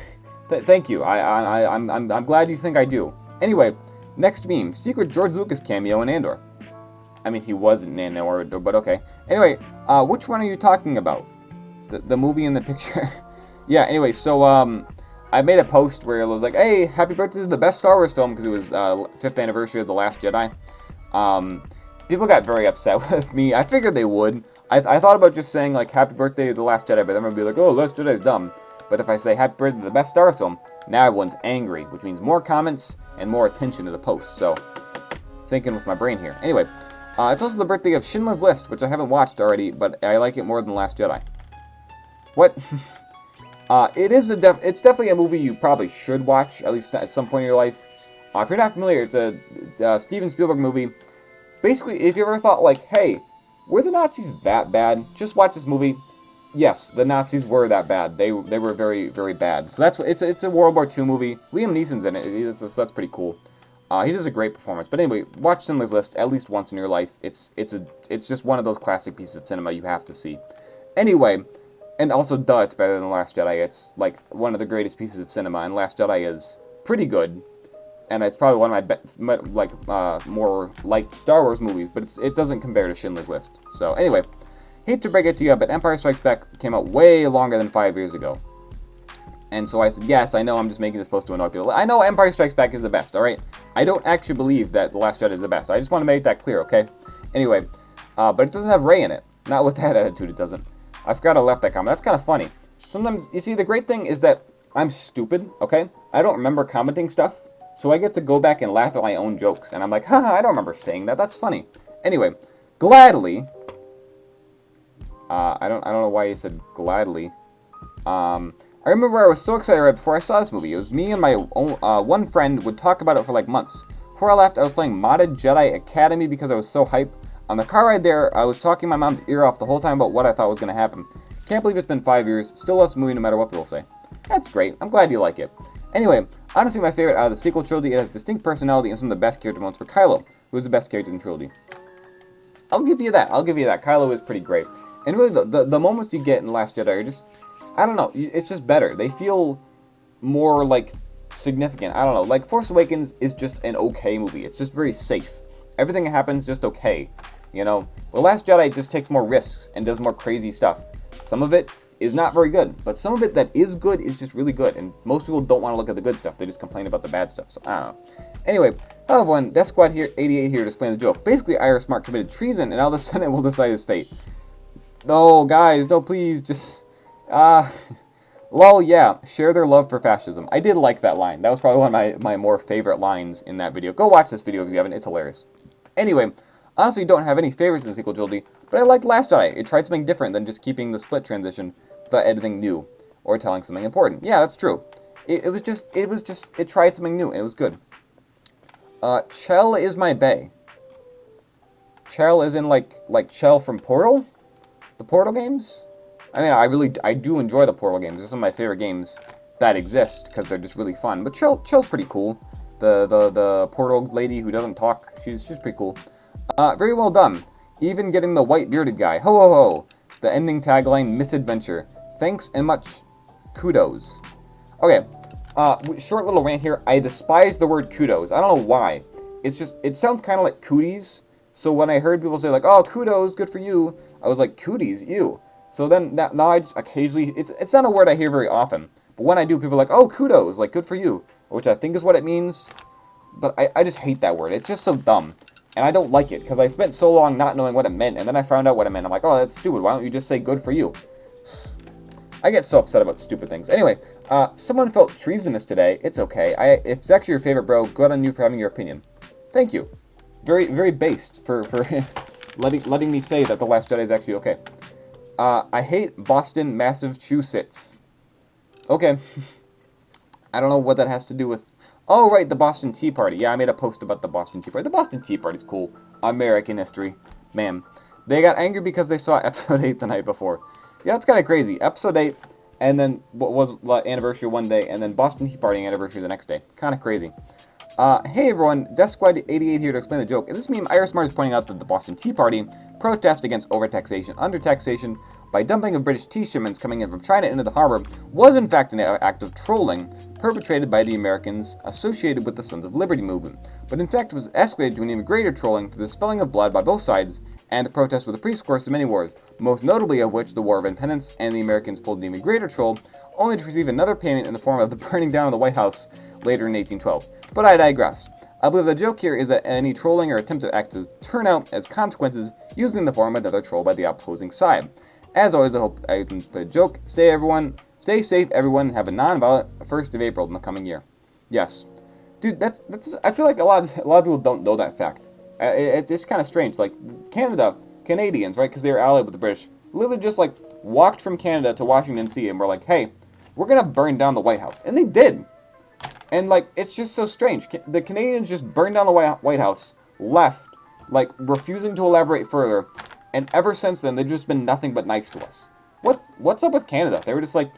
Thank you. I'm glad you think I do. Anyway, next meme. Secret George Lucas cameo in Andor. I mean, he wasn't in Andor, but okay. Anyway, which one are you talking about? The movie in the picture? Yeah, anyway, so, I made a post where it was like, hey, happy birthday to the best Star Wars film, because it was 5th anniversary of The Last Jedi. People got very upset with me. I figured they would. I thought about just saying, like, happy birthday to The Last Jedi, but then everyone would be like, oh, Last Jedi is dumb. But if I say happy birthday to the best Star Wars film, now everyone's angry, which means more comments and more attention to the post. So, thinking with my brain here. Anyway, it's also the birthday of Schindler's List, which I haven't watched already, but I like it more than The Last Jedi. What? It's definitely a movie you probably should watch, at least at some point in your life. If you're not familiar, it's a Steven Spielberg movie. Basically, if you ever thought, like, hey, were the Nazis that bad? Just watch this movie. Yes, the Nazis were that bad. They were very, very bad. So that's what it's a World War II movie. Liam Neeson's in it. So that's pretty cool. He does a great performance. But anyway, watch Schindler's List at least once in your life. It's just one of those classic pieces of cinema you have to see. Anyway, and also, it's better than The Last Jedi. It's like one of the greatest pieces of cinema, and Last Jedi is pretty good. And it's probably one of my more liked Star Wars movies, but it doesn't compare to Schindler's List. So anyway, hate to break it to you, but Empire Strikes Back came out way longer than 5 years ago. And so I said, yes, I know I'm just making this post to annoy people. I know Empire Strikes Back is the best, alright? I don't actually believe that The Last Jedi is the best. I just want to make that clear, okay? Anyway, but it doesn't have Rey in it. Not with that attitude, it doesn't. I forgot I left that comment. That's kind of funny. Sometimes, you see, the great thing is that I'm stupid, okay? I don't remember commenting stuff, so I get to go back and laugh at my own jokes. And I'm like, haha, I don't remember saying that. That's funny. Anyway, gladly... I don't know why you said gladly. I remember I was so excited right before I saw this movie. It was me and my one friend would talk about it for like months. Before I left, I was playing modded Jedi Academy because I was so hyped. On the car ride there, I was talking my mom's ear off the whole time about what I thought was going to happen. Can't believe it's been 5 years. Still love this movie no matter what people say. That's great. I'm glad you like it. Anyway, honestly my favorite out of the sequel trilogy. It has distinct personality and some of the best character moments for Kylo, who is the best character in the trilogy. I'll give you that. Kylo is pretty great. And really, the moments you get in The Last Jedi are just... I don't know. It's just better. They feel more, like, significant. I don't know. Like, Force Awakens is just an okay movie. It's just very safe. Everything that happens just okay. You know? The Last Jedi just takes more risks and does more crazy stuff. Some of it is not very good. But some of it that is good is just really good. And most people don't want to look at the good stuff. They just complain about the bad stuff. So, I don't know. Anyway, hello everyone. Death Squad here, 88 here to explain the joke. Basically, IARESMART committed treason, and now the Senate will decide his fate. No, guys, no, please, just... lol, yeah, share their love for fascism. I did like that line. That was probably one of my more favorite lines in that video. Go watch this video if you haven't. It's hilarious. Anyway, honestly, don't have any favorites in the sequel trilogy, but I liked Last Jedi. It tried something different than just keeping the split transition without anything new or telling something important. Yeah, that's true. It tried something new, and it was good. Chell is my bae. Chell is in, like Chell from Portal? The Portal games? I mean, I do enjoy the Portal games. They're some of my favorite games that exist, because they're just really fun. But Chell's pretty cool. The Portal lady who doesn't talk, she's pretty cool. Very well done. Even getting the white bearded guy. Ho ho ho. The ending tagline, misadventure. Thanks and much kudos. Okay, short little rant here. I despise the word kudos. I don't know why. It's just, it sounds kind of like cooties. So when I heard people say like, oh, kudos, good for you, I was like, cooties, ew. So then, now I just occasionally, it's not a word I hear very often, but when I do, people are like, oh, kudos, like, good for you, which I think is what it means, but I just hate that word. It's just so dumb, and I don't like it, because I spent so long not knowing what it meant, and then I found out what it meant. I'm like, oh, that's stupid. Why don't you just say good for you? I get so upset about stupid things. Anyway, someone felt treasonous today. It's okay. If it's actually your favorite, bro, good on you for having your opinion. Thank you. Very, very based for letting me say that The Last Jedi is actually okay. I hate Boston Massachusetts. Okay. I don't know what that has to do with... Oh, right, the Boston Tea Party. Yeah, I made a post about the Boston Tea Party. The Boston Tea Party's cool. American history. Man. They got angry because they saw Episode 8 the night before. Yeah, that's kind of crazy. Episode 8, and then what was anniversary one day, and then Boston Tea Party anniversary the next day. Kind of crazy. Hey everyone, Death Squad 88 here to explain the joke. In this meme, IARESMART is pointing out that the Boston Tea Party protest against overtaxation, undertaxation, by dumping of British tea shipments coming in from China into the harbor was in fact an act of trolling perpetrated by the Americans associated with the Sons of Liberty movement, but in fact was escalated to an even greater trolling through the spilling of blood by both sides, and the protests were the precursor to many wars, most notably of which the War of Independence, and the Americans pulled an even greater troll, only to receive another payment in the form of the burning down of the White House later in 1812. But I digress. I believe the joke here is that any trolling or attempt to act to turn out as consequences, usually in the form of another troll by the opposing side. As always, I hope I can play a joke. Stay safe, everyone, and have a non-violent 1st of April in the coming year. Yes, dude, that's. I feel like a lot of people don't know that fact. It's kind of strange. Like Canadians, right? Because they were allied with the British, literally just like walked from Canada to Washington D.C. and were like, "Hey, we're gonna burn down the White House," and they did. And like, it's just so strange. The Canadians just burned down the White House, left, like refusing to elaborate further. And ever since then, they've just been nothing but nice to us. What's up with Canada? They were just like,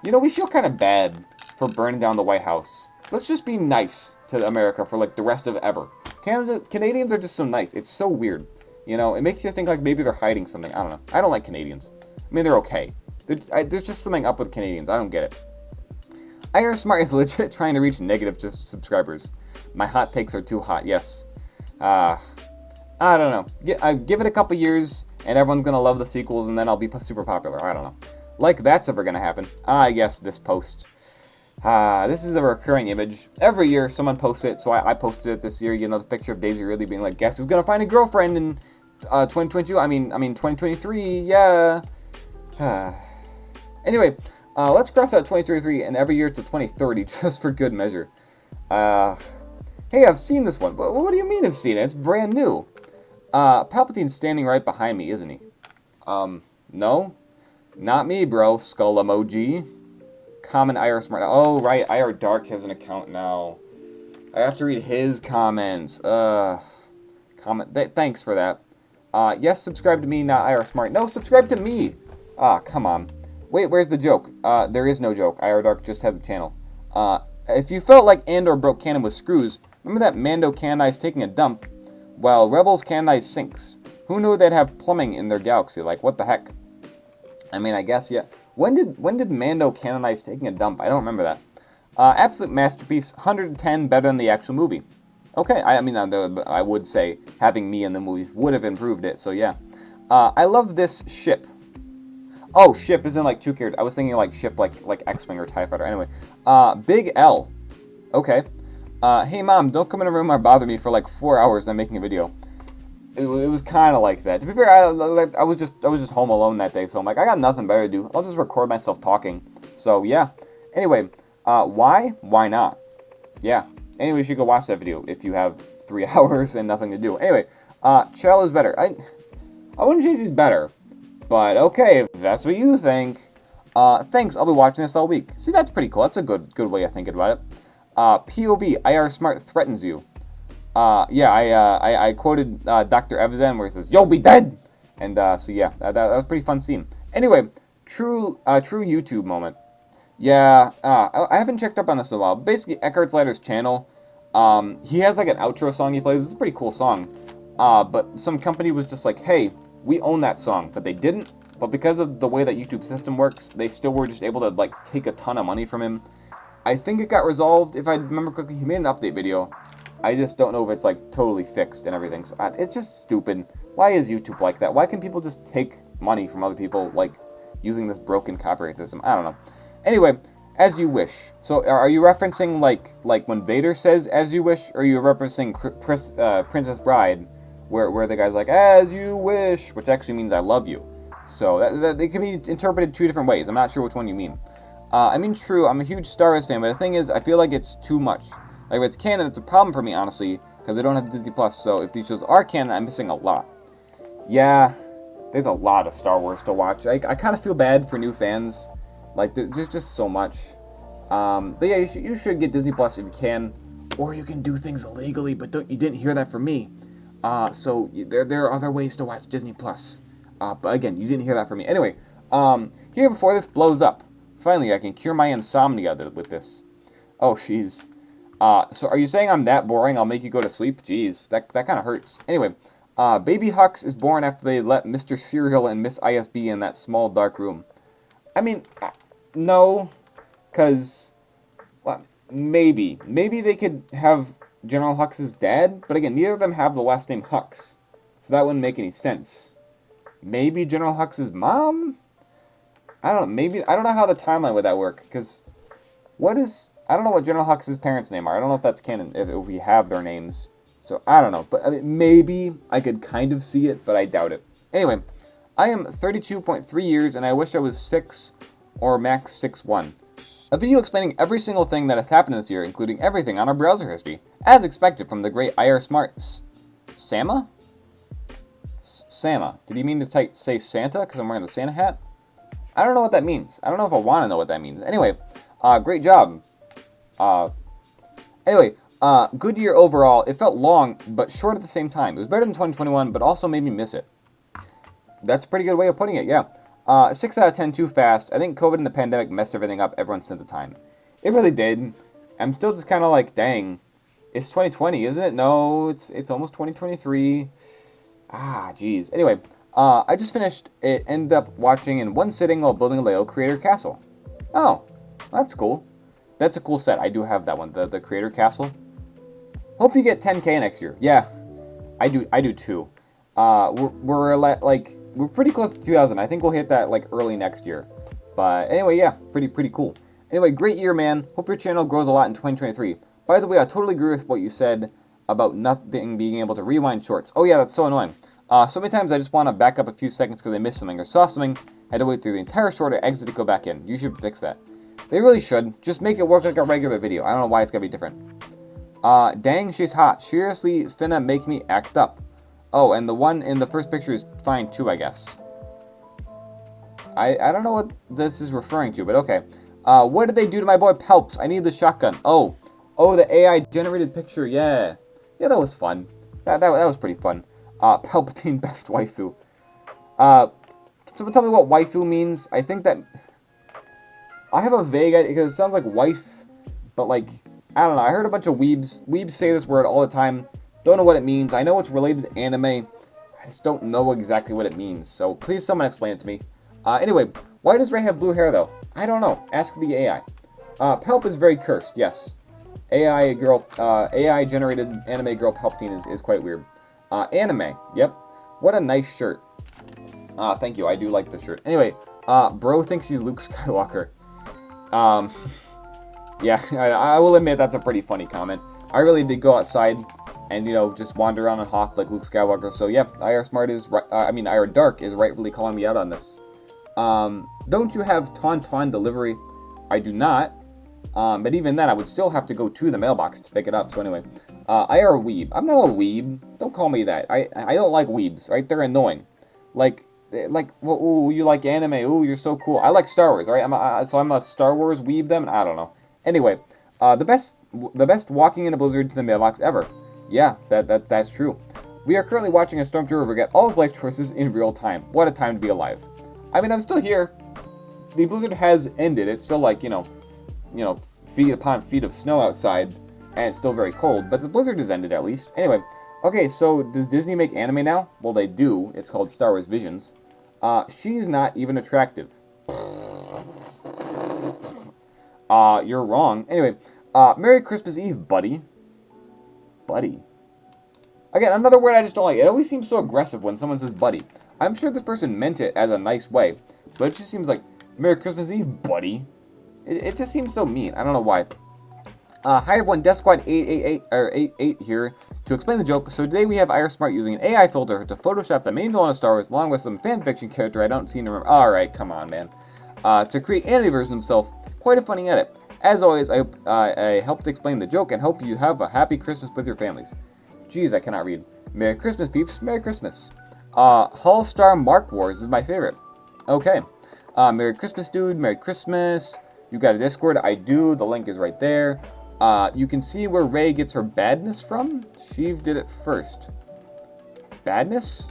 you know, we feel kind of bad for burning down the White House. Let's just be nice to America for like the rest of ever. Canadians are just so nice. It's so weird. You know, it makes you think like maybe they're hiding something. I don't know. I don't like Canadians. I mean, they're okay. There's just something up with Canadians. I don't get it. IARESMART is legit trying to reach negative subscribers. My hot takes are too hot. Yes. I don't know. I give it a couple years, and everyone's gonna love the sequels, and then I'll be super popular. I don't know. Like that's ever gonna happen. Yes, this post. This is a recurring image. Every year, someone posts it, so I posted it this year. You know, the picture of Daisy Ridley being like, "Guess who's gonna find a girlfriend in 2022? I mean 2023. Yeah." Anyway, let's cross out 2023 and every year to 2030 just for good measure. Hey, I've seen this one. What do you mean I've seen it? It's brand new. Palpatine's standing right behind me, isn't he? No? Not me, bro. Skull emoji. Common IARESMART. Oh, right. IR Dark has an account now. I have to read his comments. Thanks for that. Yes, subscribe to me, not IARESMART. No, subscribe to me. Come on. Wait, where's the joke? There is no joke. IR Dark just has a channel. If you felt like Andor broke canon with screws, remember that Mando canonized taking a dump? Well, Rebels canonized sinks. Who knew they'd have plumbing in their galaxy? Like, what the heck? I mean, I guess, yeah. When did Mando canonize taking a dump? I don't remember that. Absolute masterpiece, 110 better than the actual movie. Okay, I mean, I would say having me in the movie would have improved it, so yeah. I love this ship. Oh, ship is in like 2 characters. I was thinking like ship like X-Wing or TIE Fighter. Anyway, Big L. Okay. Hey mom, don't come in a room or bother me for like 4 hours. I'm making a video. It was kind of like that. To be fair, I was just home alone that day, so I'm like, I got nothing better to do. I'll just record myself talking. So yeah. Anyway, why? Why not? Yeah. Anyway, you should go watch that video if you have 3 hours and nothing to do. Anyway, Chell is better. I wouldn't say he's better, but okay, if that's what you think. Thanks. I'll be watching this all week. See, that's pretty cool. That's a good way of thinking about it. POV, IARESMART threatens you. Yeah, I quoted Dr. Evazan where he says, "You'll be dead!" And so yeah, that was a pretty fun scene. Anyway, true YouTube moment. Yeah, I haven't checked up on this in a while. Basically, Eckhart Slider's channel, he has like an outro song he plays. It's a pretty cool song. But some company was just like, hey, we own that song, but they didn't. But because of the way that YouTube system works, they still were just able to like take a ton of money from him. I think it got resolved, if I remember correctly. He made an update video. I just don't know if it's like totally fixed and everything. So it's just stupid. Why is YouTube like that? Why can people just take money from other people, like using this broken copyright system? I don't know. Anyway, as you wish. So are you referencing like when Vader says "as you wish," or are you referencing Princess Bride, where the guy's like "as you wish," which actually means "I love you"? So that it can be interpreted two different ways. I'm not sure which one you mean. I mean, true, I'm a huge Star Wars fan, but the thing is, I feel like it's too much. Like, if it's canon, it's a problem for me, honestly, because I don't have Disney Plus, so if these shows are canon, I'm missing a lot. Yeah, there's a lot of Star Wars to watch. I kind of feel bad for new fans. Like, there's just so much. But yeah, you should get Disney Plus if you can, or you can do things illegally, but you didn't hear that from me. So there are other ways to watch Disney Plus. But again, you didn't hear that from me. Anyway, here before this blows up. Finally, I can cure my insomnia with this. Oh, jeez. So are you saying I'm that boring? I'll make you go to sleep? Jeez, that kind of hurts. Anyway, Baby Hux is born after they let Mr. Cereal and Miss ISB in that small dark room. I mean, no, because, well, maybe. Maybe they could have General Hux's dad, but again, neither of them have the last name Hux, so that wouldn't make any sense. Maybe General Hux's mom? I don't know, maybe, I don't know how the timeline would that work, because I don't know what General Hux's parents' name are. I don't know if that's canon, if we have their names. So, I don't know. But I mean, maybe I could kind of see it, but I doubt it. Anyway, I am 32.3 years, and I wish I was 6 or max 6'1". A video explaining every single thing that has happened this year, including everything on our browser history, as expected from the great IARESMART. Sama? Sama. Did he mean to say Santa because I'm wearing the Santa hat? I don't know what that means. I don't know if I want to know what that means. Anyway, great job. Good year overall. It felt long, but short at the same time. It was better than 2021, but also made me miss it. That's a pretty good way of putting it, yeah. 6 out of 10 too fast. I think COVID and the pandemic messed everything up everyone since the time. It really did. I'm still just kind of like, dang. It's 2020, isn't it? No, it's almost 2023. Jeez. Anyway, I just finished it, ended up watching in one sitting while building a Lego Creator Castle. Oh, that's cool. That's a cool set. I do have that one, the Creator Castle. Hope you get 10K next year. Yeah, I do too. We're pretty close to 2,000. I think we'll hit that like early next year. But anyway, yeah, pretty cool. Anyway, great year, man. Hope your channel grows a lot in 2023. By the way, I totally agree with what you said about nothing being able to rewind shorts. Oh yeah, that's so annoying. So many times I just want to back up a few seconds because I missed something or saw something. Had to wait through the entire short or exit to go back in. You should fix that. They really should. Just make it work like a regular video. I don't know why it's gotta be different. Dang, she's hot. Seriously, finna make me act up. Oh, and the one in the first picture is fine too, I guess. I don't know what this is referring to, but okay. What did they do to my boy Pelps? I need the shotgun. Oh, the AI generated picture. Yeah, that was fun. That was pretty fun. Palpatine best waifu. Can someone tell me what waifu means? I think that I have a vague idea because it sounds like wife, but like I don't know. I heard a bunch of weebs say this word all the time. Don't know what it means. I know it's related to anime. I just don't know exactly what it means. So please someone explain it to me. Anyway, why does Rey have blue hair though? I don't know. Ask the AI. Pelp is very cursed. Yes. AI generated anime girl Palpatine is quite weird. Anime. Yep. What a nice shirt. Thank you. I do like the shirt. Anyway, bro thinks he's Luke Skywalker. Yeah, I will admit that's a pretty funny comment. I really did go outside and, just wander around and hawk like Luke Skywalker. So yeah, IARESMART is right. IR Dark is rightfully calling me out on this. Don't you have Tauntaun delivery? I do not. But even then, I would still have to go to the mailbox to pick it up. So anyway, IR Weeb. I'm not a weeb. Don't call me that. I don't like weebs. Right? They're annoying. Like, well, ooh, you like anime? Ooh, you're so cool. I like Star Wars. Right? I'm a Star Wars weeb. Them. I don't know. Anyway, the best walking in a blizzard to the mailbox ever. Yeah, that's true. We are currently watching a stormtrooper get all his life choices in real time. What a time to be alive. I mean, I'm still here. The blizzard has ended. It's still like, feet upon feet of snow outside, and it's still very cold, but the blizzard has ended at least. Anyway, okay, so does Disney make anime now? Well, they do. It's called Star Wars Visions. She's not even attractive. You're wrong. Anyway, Merry Christmas Eve, buddy. Buddy. Again, another word I just don't like. It always seems so aggressive when someone says buddy. I'm sure this person meant it as a nice way, but it just seems like, Merry Christmas Eve, buddy. It just seems so mean. I don't know why. Hi everyone, Death Squad 888 or 88 here to explain the joke. So today we have IARESMART using an AI filter to Photoshop the main villain of Star Wars along with some fanfiction character I don't seem to remember. Alright, come on, man. To create anime version of himself. Quite a funny edit. As always, I helped explain the joke and hope you have a happy Christmas with your families. Jeez, I cannot read. Merry Christmas, peeps. Merry Christmas. Hull Star Mark Wars is my favorite. Okay. Merry Christmas, dude. Merry Christmas. You got a Discord? I do. The link is right there. You can see where Rey gets her badness from. Sheev did it first. Badness?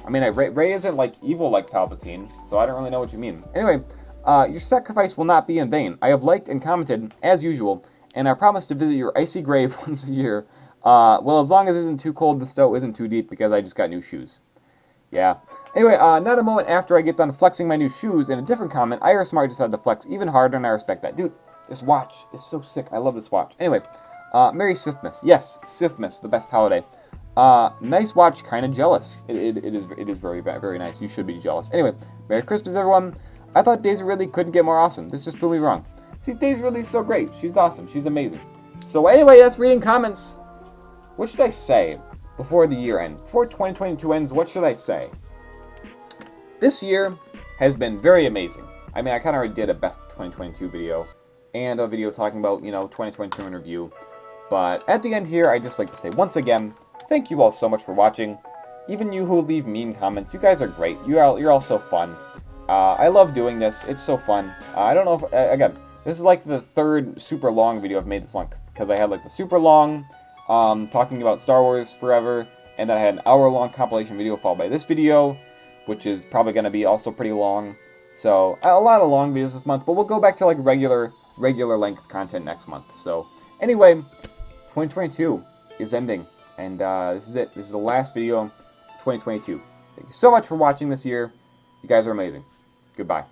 I mean, Rey isn't, like, evil like Palpatine, so I don't really know what you mean. Anyway, your sacrifice will not be in vain. I have liked and commented, as usual, and I promise to visit your icy grave once a year. Well, as long as it isn't too cold, the snow isn't too deep, because I just got new shoes. Yeah. Anyway, not a moment after I get done flexing my new shoes, in a different comment, IARESMART decided to flex even harder, and I respect that. Dude, this watch is so sick. I love this watch. Anyway, Merry Sithmas. Yes, Sithmas, the best holiday. Nice watch, kind of jealous. It is very, very nice. You should be jealous. Anyway, Merry Christmas, everyone. I thought Daisy Ridley couldn't get more awesome. This just proved me wrong. See, Daisy Ridley's so great. She's awesome. She's amazing. So anyway, that's reading comments. What should I say before the year ends? Before 2022 ends, what should I say? This year has been very amazing. I mean, I kind of already did a best 2022 video and a video talking about, 2022 in review. But at the end here, I'd just like to say once again, thank you all so much for watching. Even you who leave mean comments, you guys are great. You're all so fun. I love doing this. It's so fun. I don't know if, again, this is like the third super long video I've made this long, because I had like the super long, talking about Star Wars forever, and then I had an hour-long compilation video followed by this video, which is probably going to be also pretty long. So, a lot of long videos this month, but we'll go back to like regular length content next month. So, anyway, 2022 is ending, and this is it. This is the last video of 2022. Thank you so much for watching this year. You guys are amazing. Goodbye.